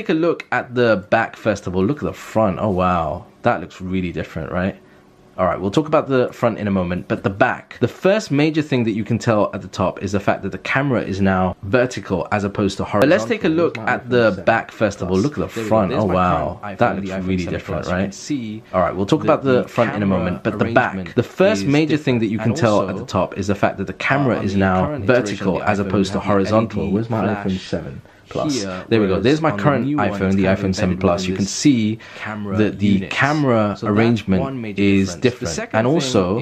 take a look at the back first of all. Look at the front. Oh wow, that looks really different, right? Alright, we'll talk about the front in a moment, but the back. The first major thing that you can tell at the top is the fact that the camera is now vertical as opposed to horizontal. But let's take a look at the back first of all. Look at the front. Oh wow, that looks really different, right? Alright, we'll talk about the front in a moment, but the back. The first major thing that you can tell at the top is the fact that the camera is now vertical as opposed to horizontal. Where's my iPhone 7 Plus? There we go. There's my current iPhone, the iPhone 7 Plus. You can see that the camera arrangement is different. And also,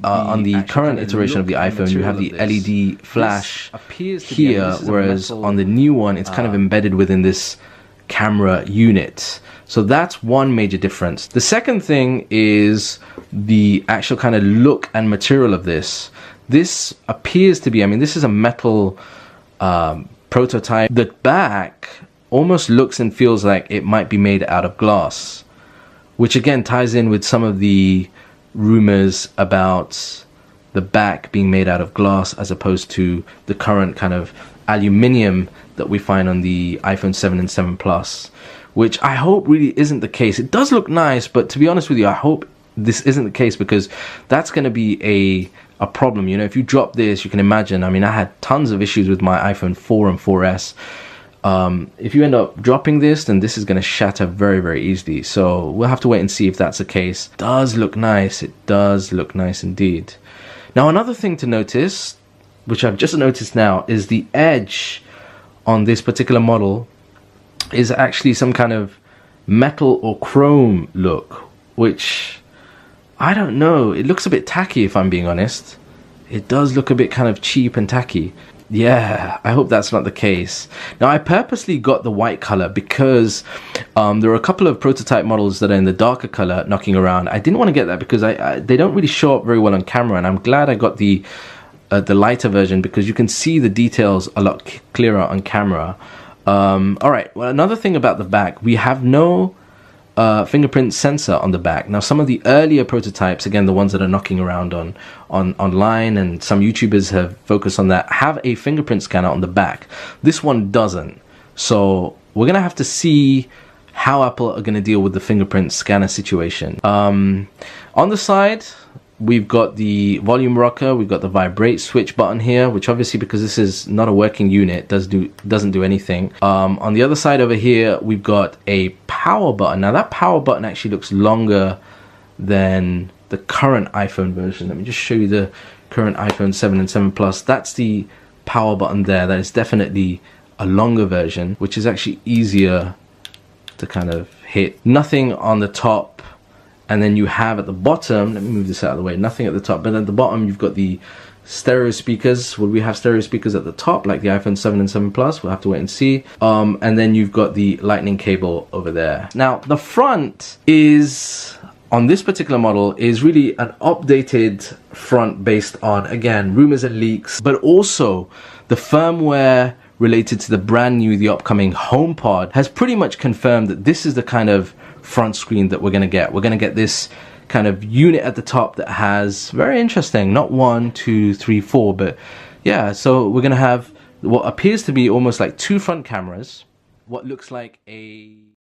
on the current iteration of the iPhone, you have the LED flash here, whereas on the new one, it's kind of embedded within this camera unit. So that's one major difference. The second thing is the actual kind of look and material of this. This appears to be, I mean, this is a metal prototype. The back almost looks and feels like it might be made out of glass, which again ties in with some of the rumors about the back being made out of glass as opposed to the current kind of aluminium that we find on the iPhone 7 and 7 Plus, which I hope really isn't the case. It does look nice, but to be honest with you, I hope this isn't the case, because that's going to be a problem. You know, if you drop this, you can imagine, I mean, I had tons of issues with my iPhone 4 and 4S. If you end up dropping this, then this is going to shatter very, very easily. So we'll have to wait and see if that's the case. It does look nice. It does look nice indeed. Now, another thing to notice, which I've just noticed now, is the edge on this particular model is actually some kind of metal or chrome look, which I don't know. It looks a bit tacky, if I'm being honest. It does look a bit kind of cheap and tacky. Yeah, I hope that's not the case. Now, I purposely got the white color because there are a couple of prototype models that are in the darker color knocking around. I didn't want to get that because they don't really show up very well on camera, and I'm glad I got the lighter version because you can see the details a lot clearer on camera. All right, well, another thing about the back, we have no fingerprint sensor on the back. Now, some of the earlier prototypes, again, the ones that are knocking around online, and some YouTubers have focused on that, have a fingerprint scanner on the back. This one doesn't. So we're gonna have to see how Apple are gonna deal with the fingerprint scanner situation. On the side, we've got the volume rocker, we've got the vibrate switch button here, which obviously, because this is not a working unit, doesn't do anything. On the other side over here, we've got a power button. Now that power button actually looks longer than the current iPhone version. Let me just show you the current iPhone 7 and 7 Plus. That's the power button there. That is definitely a longer version, which is actually easier to kind of hit. Nothing on the top. And then you have at the bottom, let me move this out of the way, nothing at the top, but at the bottom you've got the stereo speakers. Will we have stereo speakers at the top like the iPhone 7 and 7 Plus? We'll have to wait and see. And then you've got the lightning cable over there. Now, the front is, on this particular model, is really an updated front based on, again, rumors and leaks, but also the firmware related to the brand new, the upcoming HomePod has pretty much confirmed that this is the kind of front screen that we're going to get. We're going to get this kind of unit at the top that has, very interesting, not 1, 2, 3, 4, but yeah, so we're going to have what appears to be almost like 2 front cameras, what looks like a